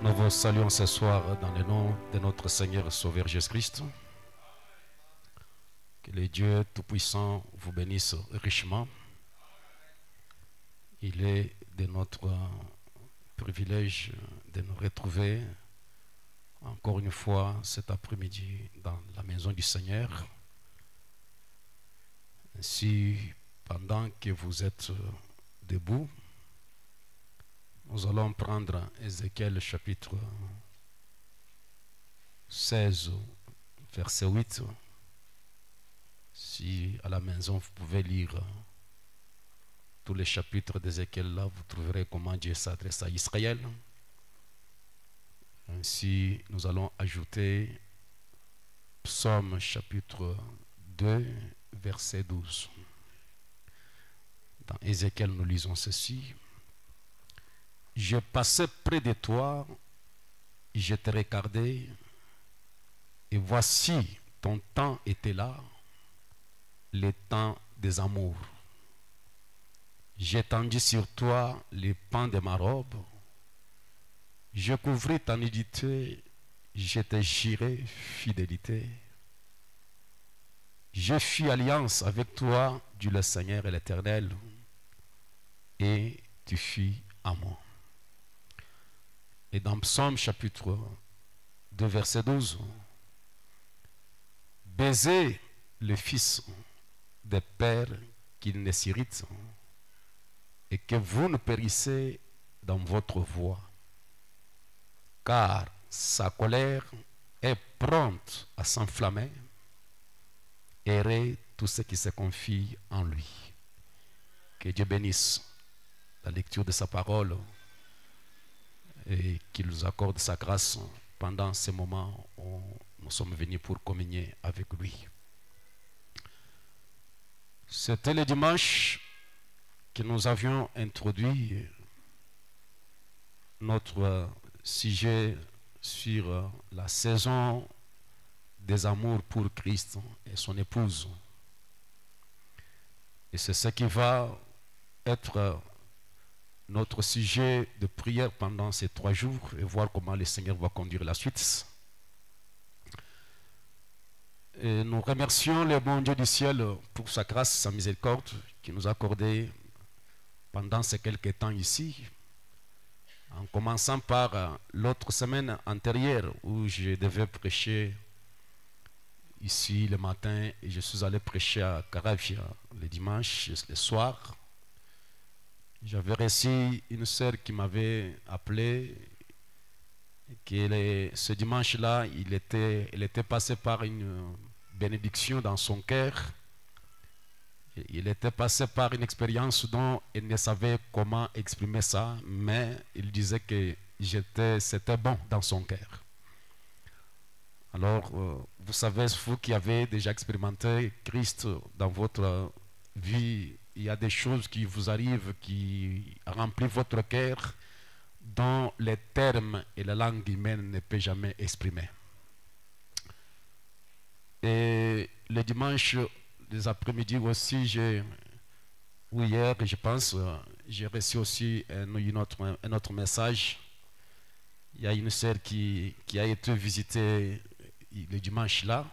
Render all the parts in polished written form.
Nous vous saluons ce soir dans le nom de notre Seigneur et Sauveur Jésus-Christ. Que le Dieu Tout-Puissant vous bénisse richement. Il est de notre privilège de nous retrouver encore une fois cet après-midi dans la maison du Seigneur. Ainsi, pendant que vous êtes debout, nous allons prendre Ézéchiel chapitre 16, verset 8. Si à la maison vous pouvez lire tous les chapitres d'Ézéchiel, là vous trouverez comment Dieu s'adresse à Israël. Ainsi, nous allons ajouter Psaume chapitre 2, verset 12. Dans Ézéchiel, nous lisons ceci. Je passais près de toi, je te regardais, et voici ton temps était là, le temps des amours. J'étendis sur toi les pans de ma robe, je couvris ta nudité, je te jurai fidélité. Je fis alliance avec toi, dit le Seigneur et l'Éternel, et tu fis à moi. Et dans Psaume chapitre 2, verset 12, baisez le fils des pères qu'il ne s'irrite, et que vous ne périssez dans votre voie, car sa colère est prompte à s'enflammer. Errez tous ceux qui se confient en lui. Que Dieu bénisse la lecture de sa parole et qu'il nous accorde sa grâce pendant ces moments où nous sommes venus pour communier avec lui. C'était le dimanche que nous avions introduit notre sujet sur la saison des amours pour Christ et son épouse. Et c'est ce qui va être notre sujet de prière pendant ces 3 jours et voir comment le Seigneur va conduire la suite. Et nous remercions le bon Dieu du ciel pour sa grâce, sa miséricorde qui nous a accordé pendant ces quelques temps ici, en commençant par l'autre semaine antérieure où je devais prêcher ici le matin et je suis allé prêcher à Caravia le dimanche, le soir. J'avais reçu une sœur qui m'avait appelé, que ce dimanche-là, elle était passée par une bénédiction dans son cœur. Il était passé par une expérience dont elle ne savait comment exprimer ça, mais il disait que c'était bon dans son cœur. Alors, vous savez, vous qui avez déjà expérimenté Christ dans votre vie, il y a des choses qui vous arrivent, qui remplissent votre cœur, dont les termes et la langue humaine ne peuvent jamais exprimer. Et le dimanche, les après-midi aussi, ou hier, je pense, j'ai reçu aussi un autre message. Il y a une sœur qui a été visitée le dimanche là,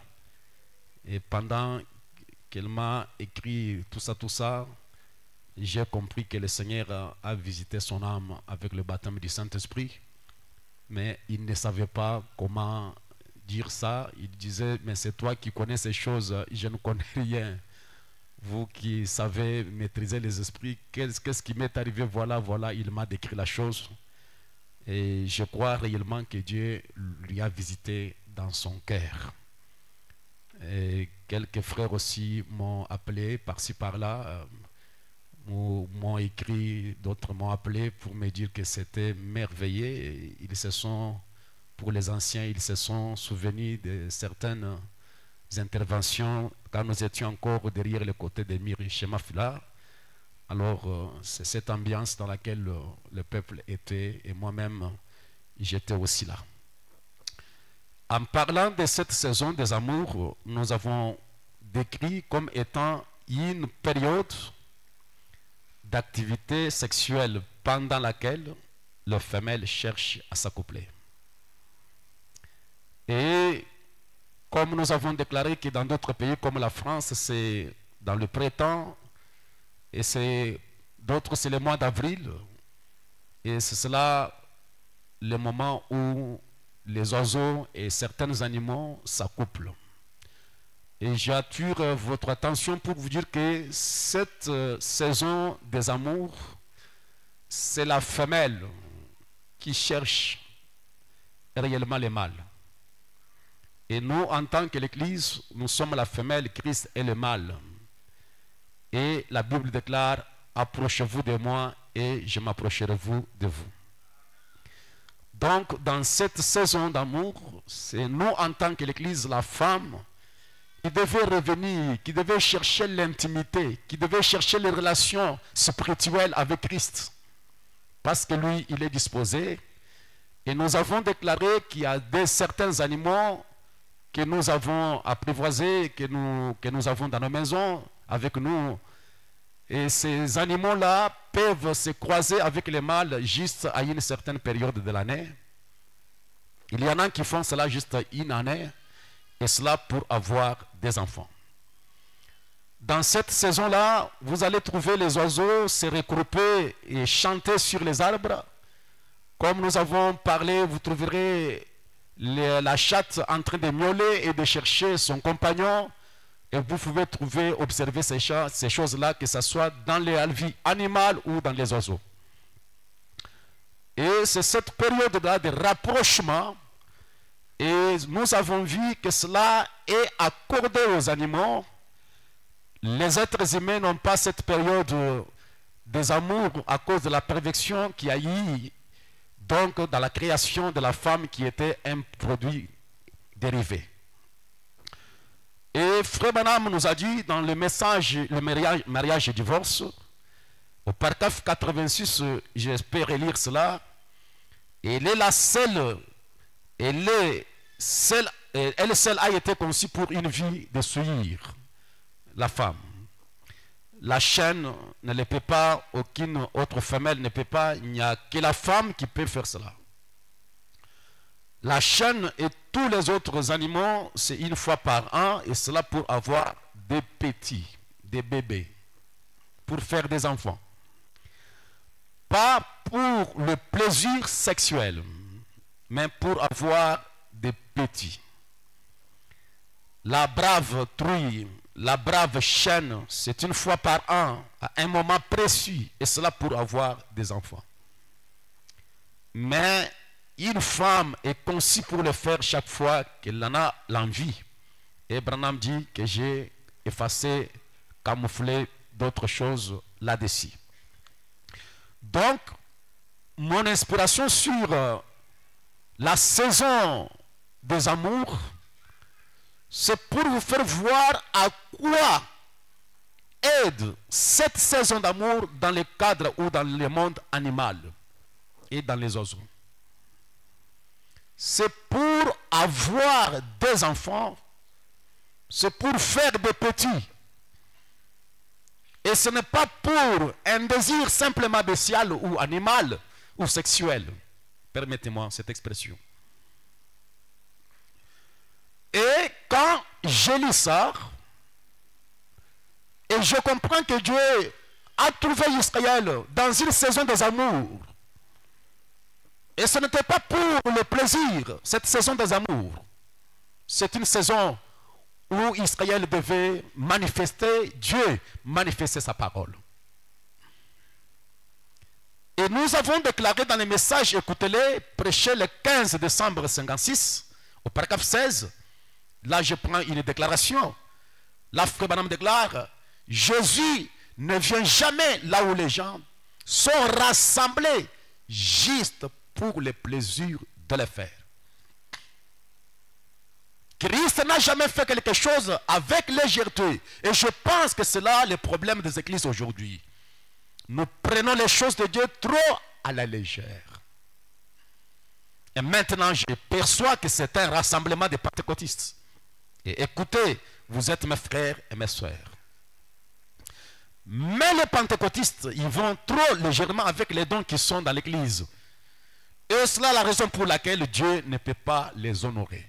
et pendant qu'elle m'a écrit tout ça, j'ai compris que le Seigneur a visité son âme avec le baptême du Saint-Esprit, mais il ne savait pas comment dire ça. Il disait, mais c'est toi qui connais ces choses, je ne connais rien. Vous qui savez maîtriser les esprits, qu'est-ce qui m'est arrivé? Voilà, il m'a décrit la chose. Et je crois réellement que Dieu lui a visité dans son cœur. Et quelques frères aussi m'ont appelé par-ci par-là, m'ont écrit, d'autres m'ont appelé pour me dire que c'était merveilleux. Et ils se sont, pour les anciens, ils se sont souvenus de certaines interventions quand nous étions encore derrière le côté des murs chez Mafila. Alors, c'est cette ambiance dans laquelle le peuple était et moi-même, j'étais aussi là. En parlant de cette saison des amours, nous avons décrit comme étant une période d'activité sexuelle pendant laquelle le femelle cherche à s'accoupler. Et comme nous avons déclaré que dans d'autres pays comme la France, c'est dans le printemps, et c'est d'autres, c'est le mois d'avril, et c'est cela le moment où les oiseaux et certains animaux s'accouplent. Et j'attire votre attention pour vous dire que cette saison des amours, c'est la femelle qui cherche réellement le mâle. Et nous, en tant que l'Église, nous sommes la femelle, Christ est le mâle. Et la Bible déclare, approchez-vous de moi et je m'approcherai de vous. Donc, dans cette saison d'amour, c'est nous, en tant que l'Église, la femme, qui devait revenir, qui devait chercher l'intimité, qui devait chercher les relations spirituelles avec Christ. Parce que lui, il est disposé. Et nous avons déclaré qu'il y a certains animaux que nous avons apprivoisés, que nous avons dans nos maisons avec nous. Et ces animaux-là peuvent se croiser avec les mâles juste à une certaine période de l'année. Il y en a qui font cela juste une année, et cela pour avoir des enfants. Dans cette saison-là, vous allez trouver les oiseaux se regrouper et chanter sur les arbres. Comme nous avons parlé, vous trouverez la chatte en train de miauler et de chercher son compagnon. Et vous pouvez observer ces choses-là, que ce soit dans la vie animale ou dans les oiseaux. Et c'est cette période-là de rapprochement. Et nous avons vu que cela est accordé aux animaux. Les êtres humains n'ont pas cette période des amours à cause de la perfection qui a eu donc dans la création de la femme qui était un produit dérivé. Et Frère Branham nous a dit dans le message, le mariage et divorce, au paragraphe 86, j'espère lire cela, elle est la seule, elle seule a été conçue pour une vie de souillure, la femme. La chaîne ne le peut pas, aucune autre femelle ne peut pas, il n'y a que la femme qui peut faire cela. La chaîne et tous les autres animaux, c'est une fois par an, et cela pour avoir des petits, des bébés, pour faire des enfants. Pas pour le plaisir sexuel, mais pour avoir des petits. La brave truie, la brave chaîne, c'est une fois par an, à un moment précis, et cela pour avoir des enfants. Mais une femme est conçue pour le faire chaque fois qu'elle en a l'envie. Et Branham dit que j'ai effacé, camouflé d'autres choses là-dessus. Donc, mon inspiration sur la saison des amours, c'est pour vous faire voir à quoi aide cette saison d'amour dans le cadre ou dans le monde animal et dans les oiseaux. C'est pour avoir des enfants, c'est pour faire des petits. Et ce n'est pas pour un désir simplement bestial ou animal ou sexuel. Permettez-moi cette expression. Et quand je lis ça, et je comprends que Dieu a trouvé Israël dans une saison des amours, et ce n'était pas pour le plaisir, cette saison des amours. C'est une saison où Israël devait manifester, Dieu manifester sa parole. Et nous avons déclaré dans les messages, écoutez-les, prêché le 15 décembre 56, au paragraphe 16, là je prends une déclaration. Là, Frère Branham déclare, Jésus ne vient jamais là où les gens sont rassemblés juste pour le plaisir de le faire. Christ n'a jamais fait quelque chose avec légèreté. Et je pense que c'est là le problème des églises aujourd'hui. Nous prenons les choses de Dieu trop à la légère. Et maintenant, je perçois que c'est un rassemblement de pentecôtistes. Et écoutez, vous êtes mes frères et mes sœurs. Mais les pentecôtistes, ils vont trop légèrement avec les dons qui sont dans l'église. Et cela est la raison pour laquelle Dieu ne peut pas les honorer.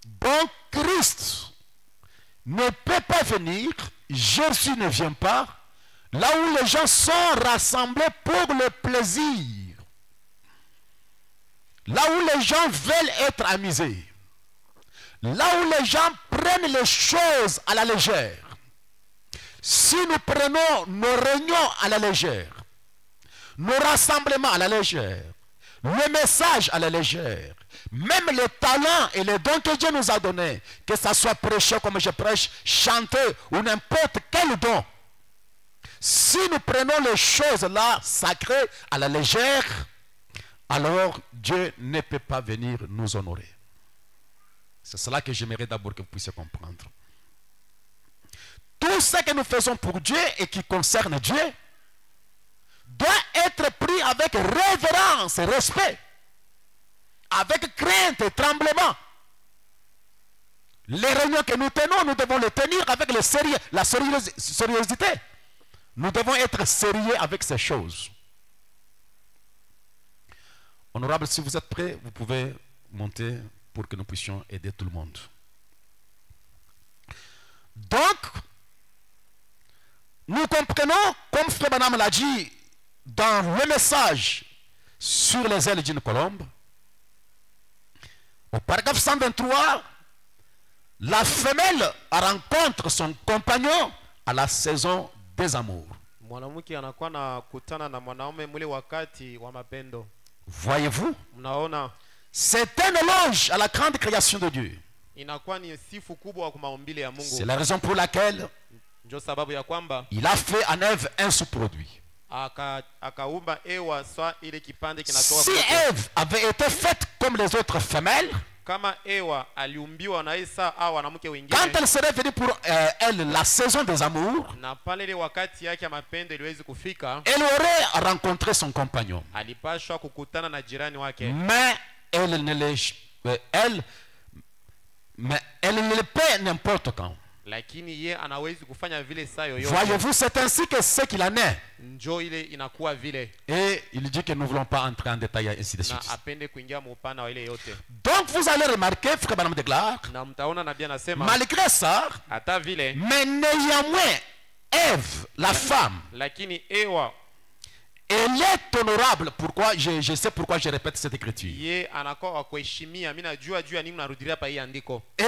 Donc Christ ne peut pas venir, Jésus ne vient pas, là où les gens sont rassemblés pour le plaisir. Là où les gens veulent être amusés. Là où les gens prennent les choses à la légère. Si nous prenons nos réunions à la légère, nos rassemblements à la légère, le message à la légère, même les talents et les dons que Dieu nous a donnés, que ça soit prêcher comme je prêche, chanter ou n'importe quel don, si nous prenons les choses là sacrées à la légère, alors Dieu ne peut pas venir nous honorer. C'est cela que j'aimerais d'abord que vous puissiez comprendre. Tout ce que nous faisons pour Dieu et qui concerne Dieu doit être pris avec révérence et respect, avec crainte et tremblement. Les réunions que nous tenons, nous devons les tenir avec le sérieux, la sérieuxité. Nous devons être sérieux avec ces choses. Honorable, si vous êtes prêts, vous pouvez monter pour que nous puissions aider tout le monde. Donc, nous comprenons, comme Frère Branham l'a dit dans le message sur les ailes d'une colombe, au paragraphe 123, la femelle rencontre son compagnon à la saison des amours. Mwanamke anakuwa na kutana na mwanaume mule wakati wa mapendo. Voyez-vous? Mnaona? C'est un éloge à la grande création de Dieu. Inakuwa ni sifu kubwa kwa maumbile ya Mungu. C'est la raison pour laquelle Ndio sababu ya kwamba il a fait en Ève un sous-produit. Akaumba Ewa swa ile kipande kinatoka. Si Ève avait été faite comme les autres femelles, kama Ewa aliumbiwa na Isa au wanamke wengine, quand elle serait venue pour elle la saison des amours, na pale ile wakati yake ya mapendo iliwezi kufika, elle aurait rencontré son compagnon. Alipashwa kukutana na jirani wake. Mais elle ne le paie n'importe quand. Lakini ye anawezi kufanya vile saa yoyote. Voyez-vous, c'est ainsi que ce qu'il en est. Njo ile inakuwa vile. Et il dit que nous ne voulons pas entrer en détail ainsi de suite. Na apende kuingia mpana wa ile yote. Donc vous allez remarquer, Frère Branham déclare, na mtaona nabii anasema, malgré ça, hata vile, mais néanmoins, Ève, la femme, lakini Ewa, elle est honorable. Pourquoi? Je sais pourquoi je répète cette écriture. Ye anakuwa wa kuheshimia. Mimi najua juu ya nini mnarudilia pa hii andiko. Et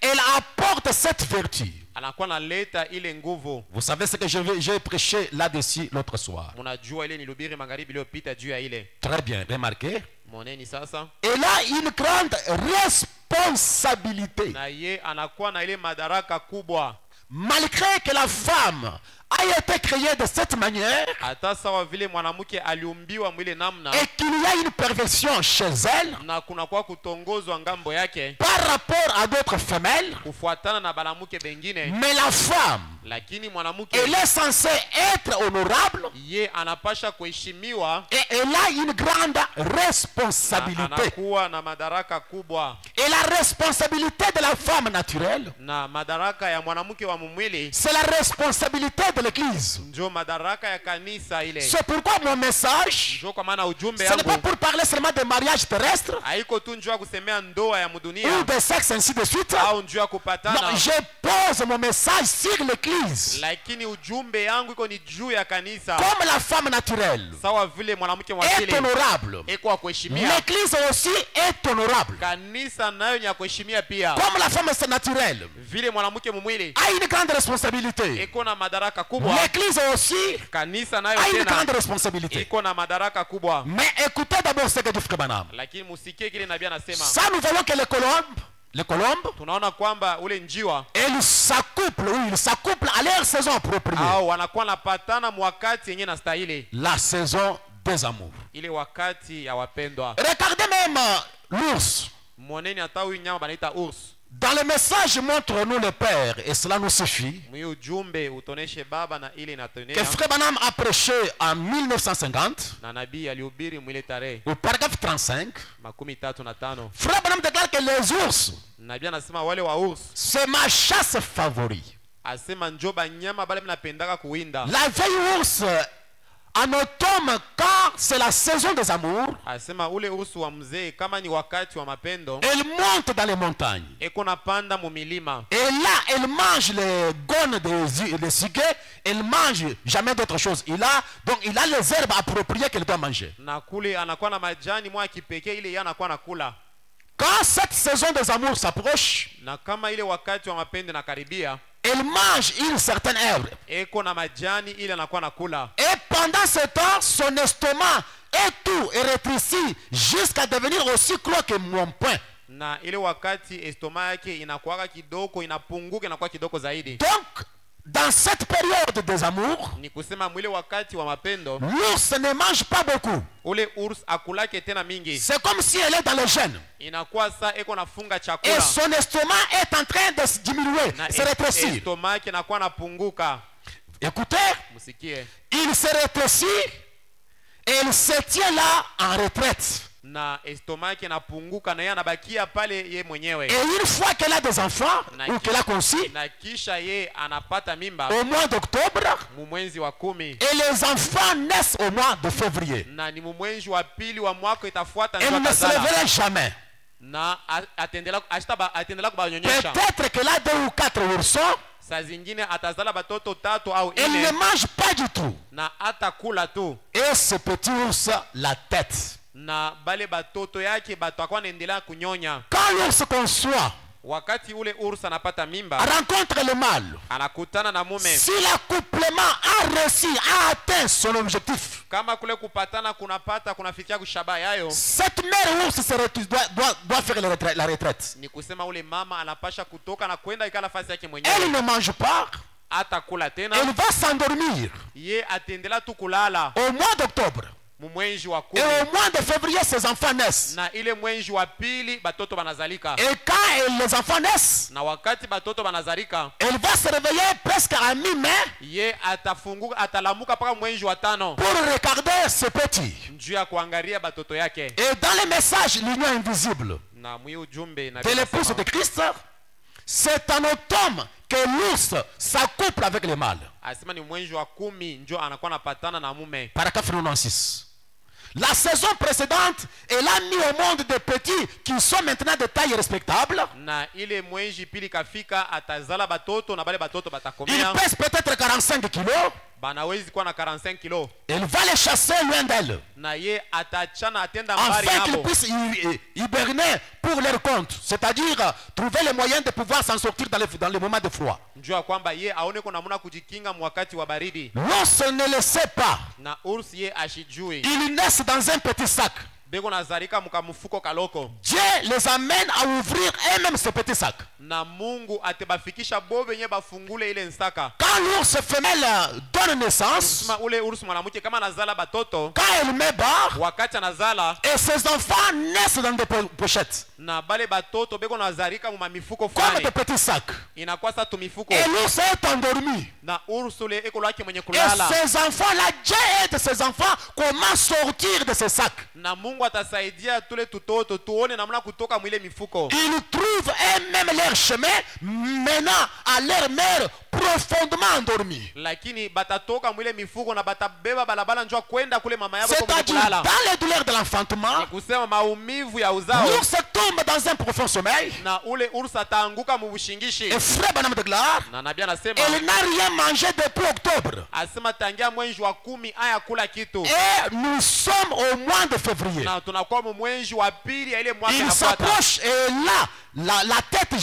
elle apporte cette vertu. Anakuwa naleta ile nguvu. Vous savez ce que j'ai prêché là-dessus l'autre soir. Mnajua ile nilihubiri magharibi iliyopita juu ya ile. Très bien, remarquez. Moneni sasa. Elle a une grande responsabilité. Na ye anakuwa na ile madaraka kubwa. Malgré que la femme a été créée de cette manière, hata sawa vile mwanamke aliumbiwa mwile namna, et qu'il y a une perversion chez elle, na kuna kwa kutongozwa ngambo yake par rapport à d'autres femelles, kufuatana na banamuke bengine, mais la femme, lakini mwanamke, elle est censée être honorable, ye anapasha kuheshimiwa, et elle a une grande responsabilité. Anakuwa na madaraka kubwa. Et la responsabilité de la femme naturelle, na madaraka ya mwanamke wa mumwili, c'est la responsabilité de l'église. njo madaraka ya kanisa ile. C'est pourquoi mon message, Njo kwa maana ujumbe ce n'est pas yangu pour parler seulement de mariage terrestre haiko tu njoo kusemea ndoa ya ou mudunia de sexe ainsi de suite. au njoo kupatana. Non, je pose mon message sur l'église. Lakini ujumbe yangu iko ni juu ya kanisa. Comme la femme naturelle Sawa vile mwanamke wa est asili honorable, iko wa kuheshimia, l'église aussi est honorable. kanisa nayo ni ya kuheshimia pia. Comme la femme naturelle Vile mwanamke mumwili a une grande responsabilité, iko na madaraka kubwa, l'église aussi kanisa nayo a une grande tena responsabilité. iko na madaraka kubwa. Mais écoutez d'abord ce que dit Frère Branham. Lakini musikie kile nabii anasema. Ça, nous voyons que les colombes, Tunaona kwamba ule njiwa ils s'accouplent à leur saison appropriée. au wanakuwa napatana mwakati yenye na stahili, La saison des amours. ile wakati ya wapendwa. Regardez même l'ours. Moneni hata huyu nyama banaita urs. Dans le message, montre-nous le Père, et cela nous suffit. Mwi ujumbe utoneshe baba na ile Que inatonea. Frère Branham a prêché en 1950, Na nabii alihubiri mwile tarehe au paragraphe 35. 35. Frère Branham déclare que les ours, Nabii anasema wale wa urs, c'est ma chasse favorite. asema njo banyama bale mnapendaka kuwinda. La vieille ours en automne, quand c'est la saison des amours, asema ule ursu wa mzee kama ni wakati wa mapendo elle monte dans les montagnes. eko napanda mumilima Et là, elle mange les gones des ciguets, elle mange jamais d'autre chose. Il a les herbes appropriées qu'elle doit manger. na kule anakuwa na majani mwa kipekee ile yeye anakuwa nakula. Quand cette saison des amours s'approche, Na kama ile wakati wa mapendo nakaribia, elle mange une certaine herbe. eko na majani ile anakuwa nakula. Et pendant ce temps, son estomac et tout est rétréci jusqu'à devenir aussi gros que mon poing. Na ile wakati estoma yake inakuwa kidogo, inapunguka, inakuwa kidogo zaidi. Donc, dans cette période des amours, Ni kusema mwile wakati wa mapendo l'ours ne mange pas beaucoup. ule urs akulake tena mingi, C'est comme si elle est dans le jeûne. inakuwa saa eko nafunga Et chakula son estomac est en train de se diminuer, na se rétrécir. estoma yake inakuwa napunguka. Écoutez, Msikie, il se rétrécit et il se tient là en retraite. na estoma yake inapunguka na yeye anabakia pale ye mwenyewe, Et une fois qu'elle a des enfants, ou qu'elle a conçu, na kisha ye anapata mimba au mois d'octobre, mumwezi wa 10, et les enfants naissent au mois de février. na ni mumwezi wa pili wa mwaka itafuata Elle ndio ne se atazala. lèvera jamais. Na atendela kubanyonyesha. Peut-être qu'elle a 2 ou 4 oursons, Saa zingine atazala batoto 3 au elle ne 4 mange pas du tout. na atakula tu, Et ce petit ours, la tête. na bale batoto yake batakuwa naendelea kunyonya. Quand l'ours conçoit, Wakati ule ursa anapata mimba, rencontre le mâle. anakutana na mume. Si l'accouplement a réussi, a atteint son objectif, Kama kule kupatana kunafikia kushabaha yayo, cette mère ours doit faire la retraite. ni kusema ule mama anapasha kutoka na kwenda ikala nafasi yake Elle mwenyewe, ne mange pas, atakula tena, elle va s'endormir ye atendela tu kulala au mois d'octobre. mumwenzi wa Et 10, au mois de février, ses enfants naissent. na ile mwenzi wa pili batoto banazalika. Et quand les enfants naissent, Na wakati batoto banazalika, elle va se réveiller presque à mi-mai ye atafunguka, atalamuka paka mwenzi wa 5 pour regarder ce petit. njuu ya kuangalia batoto yake. Et dans les messages, l'union invisible Na mwi ujumbe na de l'épouse de Christ, c'est en automne que l'ours s'accouple avec le mâle. asema ni mwenzi wa 10 njo anakuwa napatana na mume. Paragraphe 96. La saison précédente, elle a mis au monde des petits qui sont maintenant de taille respectable. Na ile mwenzi pili kafika, atazala batoto na bale batoto Ils batakomea, pèsent peut-être 45 kilos. banawezi kuwa na 45 kilo, Elle va les chasser loin d'elle, na ye atachana atenda mbari afin qu'ils nabo, puissent hiberner pour leur compte. C'est-à-dire trouver les moyens de pouvoir s'en sortir dans les moments de froid. njuu ya kwamba ye aone kuna namuna kujikinga mwakati wa baridi. L'ours ne le sait pas. Na ursi ye ashijui, Ils naissent dans un petit sac. beko nazalika mukamufuko kaloko, Dieu les amène à ouvrir eux-mêmes ce petit sac. na Mungu atebafikisha bo benye bafungule ile nsaka. Quand l'ours femelle donne naissance, Sema ule ursi mwanamke kama anazala batoto, quand elle met bas, wakati anazala et ses enfants naissent dans des pochettes, na bale batoto beko nazalika mu mifuko comme fulani, des petits sacs. inakuwa sa tu mifuko, Et l'ours est endormi. na ursi ule eko lwake mwenye Et kulala, ces enfants-là, Dieu aide ces enfants comment sortir de ces sacs. na Mungu atasaidia tule tutoto tuone namna kutoka mwile mifuko. Ils trouvent eux-mêmes leur chemin menant à leur mère profondément endormie. Lakini batatoka mwile mifuko na batabeba balabala njoo kwenda kule mama yao kwa C'est-à-dire, kulala. dans les douleurs de l'enfantement, Ni kusema maumivu ya uzao, l'ours tombe dans un profond sommeil. na ule ursa ataanguka mubushingishi. Et frère Banam de Gloire, Na nabii anasema, elle n'a rien mangé depuis octobre. asema tangia mwenzi wa 10 aya kula kitu, Et nous sommes au mois de février. na tunakuwa mwenzi wa pili ya ile mwaka Il inafuata, s'approche et là, la tête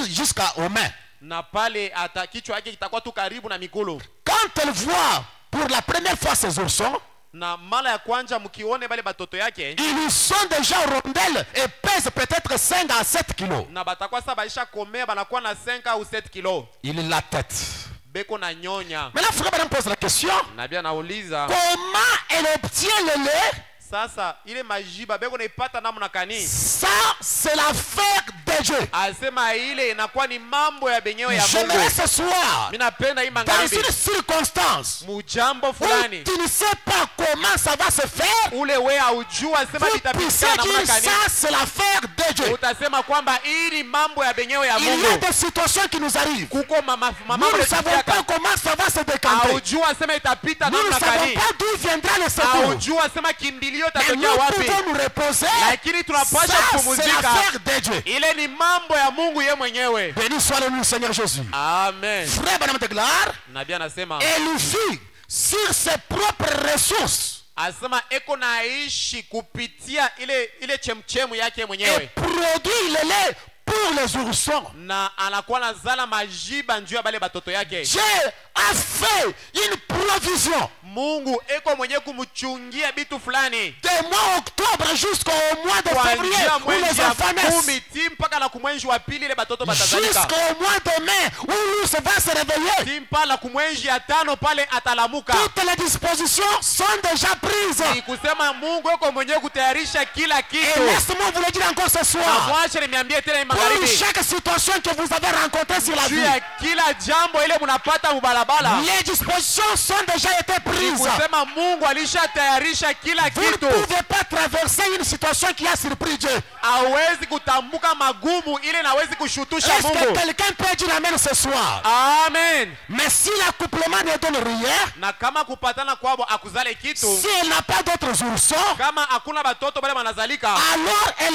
jusqu'aux mains. na pale ata kichwa yake kitakuwa tu karibu na migulu. Quand elle voit pour la première fois ses oursons, Na mara ya kwanza mkione bale batoto yake, ils sont déjà rondelles et pèsent peut-être 5 à 7 kilos. na batakuwa sasa baisha komea, banakuwa na 5 au 7 kilo, Il la tête. beko na nyonya. Maintenant, frère Madame pose la question, Nabii anauliza, comment elle obtient le lait? sasa ile majiba beko naipata namna kani? Ça, c'est l'affaire de Dieu. Asema ile inakuwa ni mambo ya benyewe ya J'aimerais Mungu. ce soir, Mimi napenda hii dans magharibi, une circonstance mujambo où fulani tu ne sais pas comment ça va se faire, ule we haujua sema vous litapitia puissiez namna dire kani, ça, c'est l'affaire de Dieu. utasema kwamba hii ni mambo ya benyewe ya Il y a Mungu. des situations qui nous arrivent. Kuko Nous ne savons pas comment ça va se décanter. Aujua sema itapita Nous ne namna savons gani. pas d'où viendra le secours. Aujua sema kimbilio Mais tatokea nous wapi. pouvons nous reposer. Lakini tunapasha Ça, c'est kupumzika. l'affaire de Dieu. Ile ni mambo ya Mungu ye mwenyewe. Béni soit le nom du Seigneur Jésus. Amen. Frère Branham déclare, Nabii anasema il vit sur ses propres ressources asema eko naishi kupitia ile chemchemu yake et mwenyewe produit le lait pour les oursons. na anakuwa nazala majiba njuu ya bale batoto yake. Dieu a fait une provision Mungu eko mwenye kumchungia bitu fulani des mois octobre jusqu'au mois de février kuanzia où les mwezi ya enfants naissent, 10 ti mpaka na kumwenzi wa pili ile batoto batazalika, jusqu'au mois de mai où l'ours va se réveiller. ti mpaka kumwenzi ya 5 pale atalamuka. Toutes les dispositions sont déjà prises. Ni kusema Mungu eko mwenye kutayarisha kila Et kitu. laisse-moi vous le dire encore ce Na soir. mwache niambie tena Pour magharibi, chaque situation que vous avez rencontrée sur la juu vie, ya kila jambo ile munapata mubalabala, les dispositions sont déjà été ni prises. kusema Mungu alishatayarisha kila Vous ne kitu. pouvez pas traverser une situation qui a surpris Dieu. Hawezi kutambuka magumu ile nawezi kushutusha Est-ce que Mungu. quelqu'un peut dire amen ce soir? Amen. Mais si l'accouplement ne donne rien, Na kama kupatana kwabo akuzale kitu, si elle n'a pas d'autres oursons, kama hakuna batoto bale banazalika, alors elle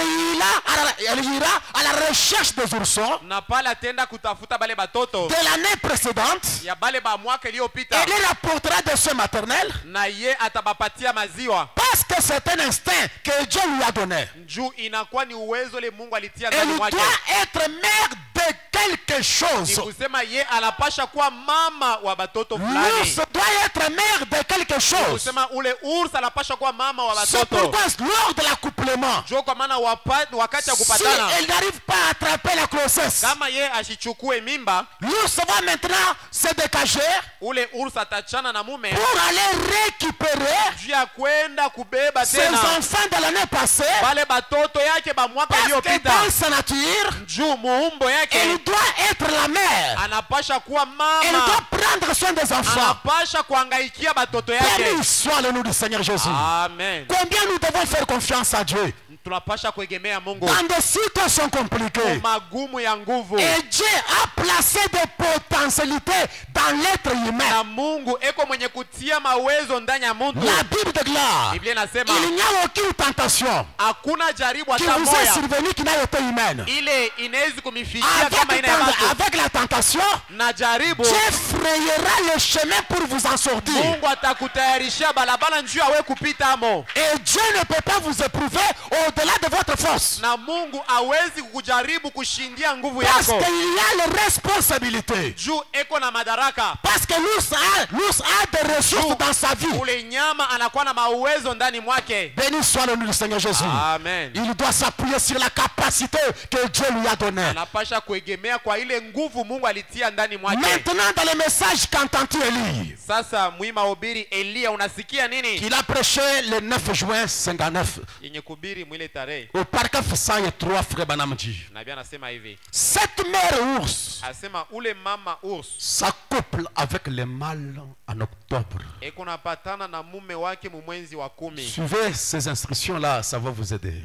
ira à la recherche des oursons na pale atenda kutafuta bale batoto de l'année précédente ya bale ba mwaka iliyopita, et les rapportera de ce maternel na ye atabapatia maziwa parce que c'est un instinct que Dieu lui a donné. juu inakuwa ni uwezo le Mungu alitia Elle ndani mwake. doit être mère de quelque Ni chose. kusema ye anapasha kuwa mama wa batoto L'ours fulani. doit être mère de quelque Ni chose. kusema ule ursa anapasha kuwa mama wa C'est batoto. pourquoi lors de l'accouplement, Jo kwa maana wakati ya si kupatana, elle n'arrive pas à attraper la grossesse, kama ye ashichukue mimba, l'ours va maintenant se dégager ule ursa atachana na mume pour aller récupérer juu ya kwenda kubeba ses tena enfants de l'année passée, bale batoto yake ba mwaka parce que iliyopita. dans sa nature, Juu muumbo elle yake doit être la mère. anapasha kuwa Elle mama, doit prendre soin des enfants. anapasha kuangaikia batoto yake. Béni soit le nom du Seigneur Jésus. Amen. Combien nous devons faire confiance à Dieu Tunapasha kuegemea Mungu dans des situations compliquées. magumu ya nguvu, Et Dieu a placé des potentialités dans l'être humain. na Mungu eko mwenye kutia mawezo ndani ya mtu. La Bible déclare, Biblia inasema il n'y a aucune tentation hakuna jaribu qui hata vous est moya survenue qui n'a été humaine. ile inawezi kumifikia kama ina ya watu. Avec la tentation, Na jaribu Dieu frayera le chemin pour vous en sortir. Mungu atakutayarishia balabala njuu awe kupita amo, Et Dieu ne peut pas vous éprouver au-delà de votre force. na Mungu hawezi kukujaribu kushindia nguvu Parce yako qu'il y a les responsabilités. juu eko na madaraka. Parce que l'ours a des ressources dans sa vie. Ule nyama anakuwa na mauwezo ndani mwake. Béni soit le nom du Seigneur Jésus. Amen. Il doit s'appuyer sur la capacité que Dieu lui a donnée. Anapasha kuegemea kwa ile nguvu Mungu alitia ndani mwake. Maintenant, dans les messages qu'entends-tu Élie, Sasa mwima hubiri Elia, unasikia nini qu'il a prêché le 9 juin 59 yenye kubiri mwile tarehe? au parc F103 Frère Banamji. Nabii anasema hivi, Cette mère ours asema ule mama urs s'accouple avec le mâle en octobre. eko napatana na mume wake mumwenzi wa 10. Suivez ces instructions-là, ça va vous aider.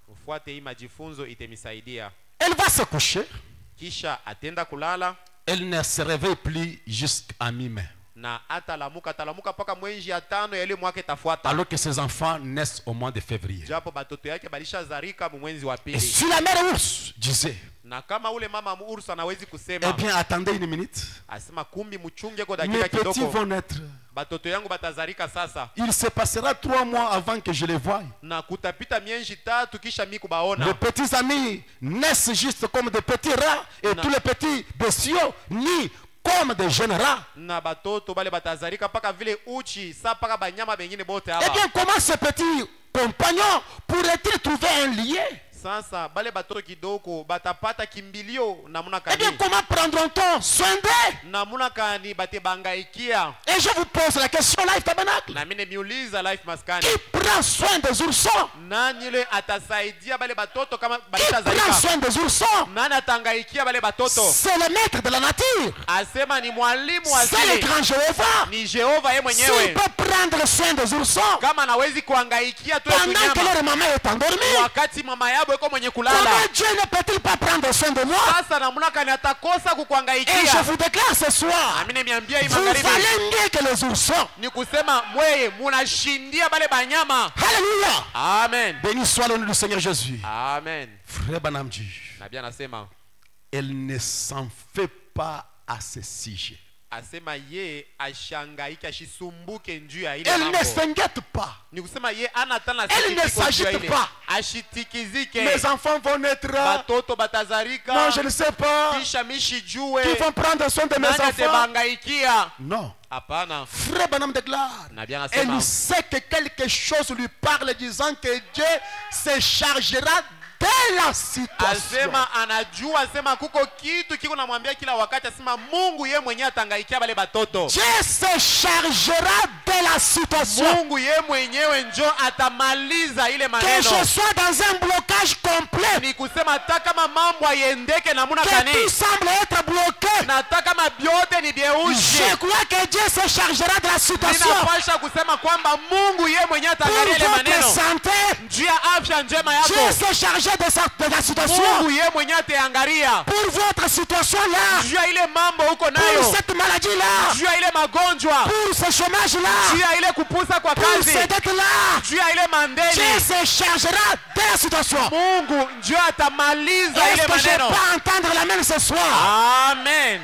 Ufuate hii majifunzo itemisaidia. Elle va se coucher. Kisha atenda kulala Elle ne se réveille plus jusqu'à mi-mai. na atalamuka paka mwenji ya 5 ya ile mwaka tafuata, Alors que ses enfants naissent au mois de février. japo batoto yake balisha zarika mumwenzi wa Et pili. si la mère ours disait, Na kama ule mama ursa anawezi eh kusema, bien attendez une minute, asema kumbi mchunge kwa mes dakika petits kidogo, vont naître. batoto yangu batazarika sasa, Il se passera 3 mois avant que je les voie. na kutapita mienji 3 kisha mi kubaona. Les petits amis naissent juste comme des petits rats et tous les petits bestiaux nient comme des jeunes rats. Na batoto bale batazarika paka vile uchi sa paka banyama bengine bote Eh hapa. bien, comment ces petits compagnons pourraient-ils trouver un lien? Sasa bale batoto kidogo batapata kimbilio namuna Eh bien, kani, comment prendront-on soin d'eux? namuna kani bate bangaikia. Et je vous pose la question, Life Tabernacle. Na mimi miuliza life maskani, Qui prend soin des oursons? nani yule atasaidia bale batoto kama Qui balisha prend zarika? soin des oursons? Nani atangaikia bale batoto? C'est le maître de la nature. Asema ni mwalimu wa C'est le asili, grand Jéhovah. ni Jehova ye S'il mwenyewe. peut prendre soin des oursons Kama anawezi kuangaikia tu pendant que nyama leur maman est endormie, wakati mama yabo mambo iko mwenye Comment kulala. Dieu ne peut-il pas prendre soin de moi? Sasa namna gani atakosa Et je kukuangaikia? vous déclare ce soir, Mimi nimeambia hii vous magharibi valez mieux que les oursons. ni kusema mweye munashindia bale banyama. Alléluia. Amen. Béni soit le nom du Seigneur Jésus. Amen. Frère Branham dit, Nabii anasema elle ne s'en fait pas à ce sujet. asema ye ashangaike ashisumbuke njuu ya ile Elle ne mambo. s'inquiète pas. Ni kusema ye anatana Elle ne s'agite pas. ashitikizike. Mes enfants vont naître. Batoto batazarika. Non, je ne sais pas. Kisha mishijue. Qui vont prendre soin de mes Nani enfants. atebangaikia? Non. Hapana. Frère Branham déclare. Nabii anasema Elle sait que quelque chose lui parle disant que Dieu se chargera de la situation. asema anajua, asema kuko kitu kiko namwambia kila wakati, asema Mungu ye mwenyewe atangaikia bale batoto. Dieu se chargera de la situation. Mungu ye mwenyewe njo atamaliza ile Que maneno. je sois dans un blocage complet. Ni kusema hata kama mambo aiendeke namuna Que gani, tout semble être bloqué. na hata kama vyote ni vyeushe, Je crois que Dieu se chargera de la situation. ninapasha kusema kwamba Mungu ye mwenyewe Pour ataangalia ile votre maneno. santé, Njuu ya afya njema Dieu yako, se chargera de la situation. Mungu ye mwenyewe ataangalia. Pour votre situation là. Njuu ya ile mambo uko Pour nayo, cette maladie là. njuu ya ile magonjwa, Pour ce chômage njuu là. ya ile kupusa kwa Pour kazi, ces dettes là. njuu ya ile mandeni, Dieu se chargera de la situation. Mungu njoo atamaliza Est-ce ile que je maneno. peux entendre la même ce soir? Amen.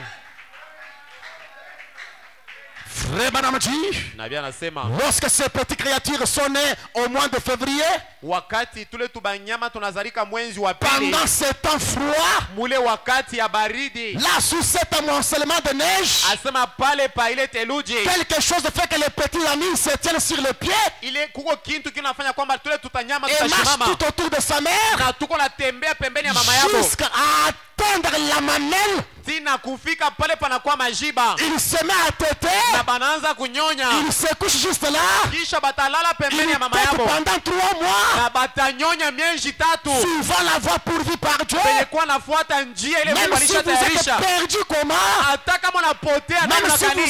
Frère Branham dit, Nabii anasema lorsque ces petites créatures sont nées au mois de février, wakati tule tubanyama tunazalika mwezi wa pili, pendant ce temps froid, mule wakati ya baridi, là sous cet amoncellement de neige, asema pale pa ile theluji, quelque chose fait que les petits amis se tiennent sur le pied ile kuko kintu kinafanya kwamba tule tutanyama et marchent tutashimama tout autour de sa mère na tuko natembea pembeni ya mama yako jusqu'à atteindre la mamelle. tina kufika pale panakuwa majiba Il se met à na téter, banaanza kunyonya, il se couche juste là, kisha batalala pembeni il ya mama tète yako pendant 3 mois, na batanyonya miezi 3 suivant la voie pourvue par Dieu. penye kuwa nafuata njia ile Mungu Même si vous êtes alishatayarisha. perdu comment, Hata kama unapotea même namna si gani,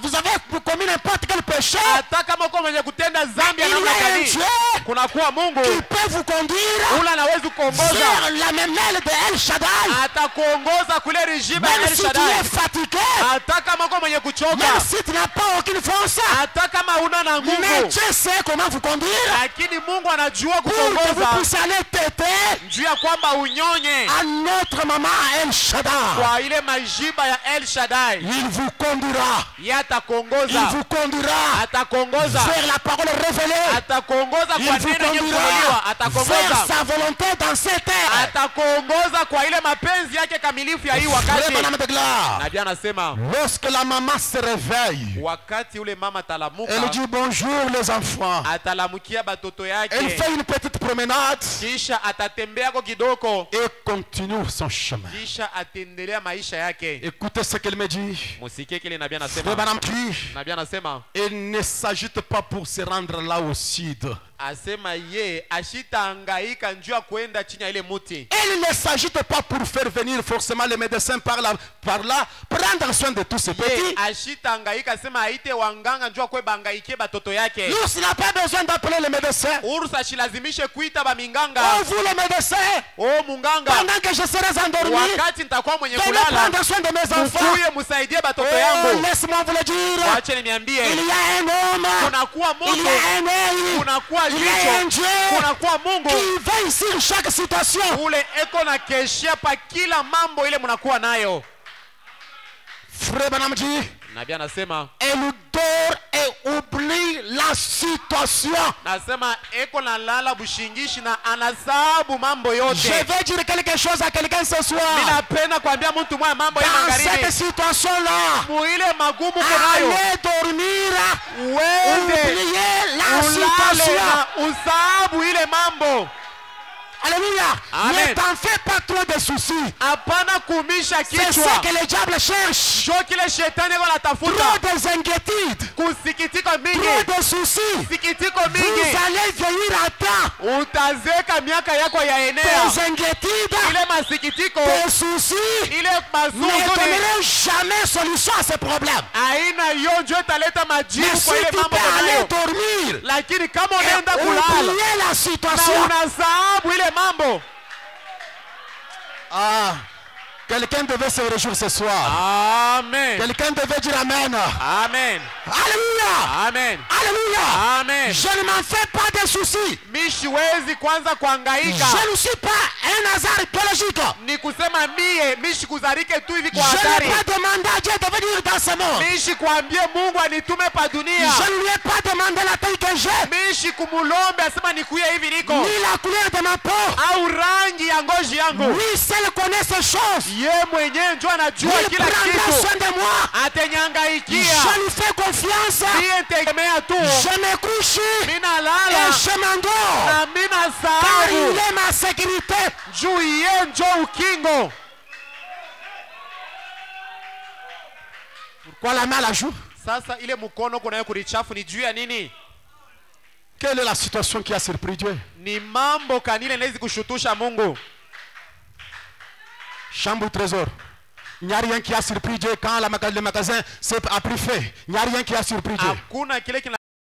vous avez commis n'importe quel péché, hata kama uko mwenye kutenda dhambi ya il y namna a un gani, Dieu kuna kuwa Mungu qui peut vous conduire ule anawezi kuongoza, vers la mamelle de El Shaddai. atakuongoza kule rijiba ya Même El si tu Shaddai. es fatigué, Hata kama uko mwenye kuchoka, même si tu n'as pas aucune force, hata kama una na mais nguvu, Dieu sait comment vous conduire lakini Mungu anajua pour que vous kuongoza puissiez aller téter njuu ya kwamba unyonye à notre maman El Shaddai. kwa ile majiba ya El Shaddai. Il vous conduira, Yeye il atakuongoza, vous conduira atakuongoza, vers la parole révélée. atakuongoza Il kwa vous neno yenye conduira kufunuliwa, vers atakuongoza, sa volonté dans cette terre. atakuongoza kwa ile mapenzi yake kamilifu ya hii Frère wakati. Branham déclare, Nabii anasema lorsque la maman se réveille, wakati ule mama talamuka, elle dit bonjour les enfants. atalamukia batoto Elle yake, fait une petite promenade kisha atatembea kidogo, et continue son chemin. kisha atendelea maisha yake. Écoutez ce qu'elle me dit. Musikie kile nabii Frère anasema. Branham dit, Nabii anasema elle ne s'agite pas pour se rendre là au sud. asema ye ashitahangaika njuu ya kwenda chini ya ile muti. Elle ne s'agite pas pour faire venir forcément les médecins par là, prendre soin de tous ces Ye petits. ashitahangaika, asema aite wanganga njuu ya kwe bangaikie batoto yake. L'ours n'a pas besoin d'appeler les médecins. Ursa ashilazimishe kuita baminganga. Oh, vous les médecins, Oh munganga, pendant que je serai endormi, wakati nitakuwa mwenye venez kulala, prendre soin de mes enfants. mkuye musaidie batoto Oh, yangu. laisse-moi vous le dire. Wache niambie, Il y a un homme, kunakuwa il y Mungu, a un œil, kunakuwa il y a un jicho, Dieu kunakuwa Mungu qui veille sur chaque situation. ule eko na keshia pa kila mambo ile munakuwa nayo. Frère Branham dit, Nabii anasema, elle dort et oublie la situation. nasema eko na lala bushingishi na anasabu mambo Je yote. vais dire quelque chose à quelqu'un ce soir. Ninapenda kuambia mtu mmoja mambo ya Dans cette magharibi, situation-là, muile magumu kunayo, allez dormir, uende oubliez la ulale situation. na usabu ile mambo. Alléluia. Amen. Ne t'en fais pas trop de soucis. Hapana kumisha C'est ce kichwa, que le diable cherche. sho kile shetani eko natafuta, Trop des inquiétudes, kusikitiko mingi, trop de soucis. sikitiko Vous mingi, allez vieillir à temps. utazeka miaka yako ya enea. Tes inquiétudes, Ile masikitiko, tes soucis ile ne mazuri donneront jamais solution à ces problèmes. aina yo njo italeta Mais majibu si kwa ile tu mambo peux aller nayo, dormir lakini kama et unaenda kulala oublier la na situation, unasahabu ile mambo, Ah, quelqu'un devait se réjouir ce soir. Amen. Quelqu'un devait dire Amen. Amen. Alléluia. Amen. Alléluia. Amen. Je ne m'en fais pas de soucis. Mi siwezi kwanza kuhangaika. Je ne suis pas un hasard biologique. Ni kusema mie mishi kuzarike tu hivi kwa Je hatari. n'ai pas demandé à Dieu de venir dans ce monde. Mishi kuambie Mungu anitume pa dunia. Je ne lui ai pas demandé la taille que j'ai, Mishi kumulombe asema nikuye hivi niko. ni la couleur de ma peau. Au rangi ya ngozi yangu. Lui seul connaît ces choses. Ye mwenyewe ndio anajua Il kila prendra kitu. soin de moi. Atenyangaikia. Je lui fais confiance. Mie tegemea tu. Je me couche Mina et lala. je m'endors. Na mina Car il sababu. est ma sécurité. Juu ye njo ukingo. Pourquoi la main la joue? Sasa ile mkono kunayo kurichafu ni juu ya nini? Quelle est la situation qui a surpris Dieu? Ni mambo kanile nezi kushutusha Mungu. Chambre au trésor. Il n'y a rien qui a surpris Dieu quand le magasin a pris fait. Il n'y a rien qui a surpris Dieu. Hakuna kile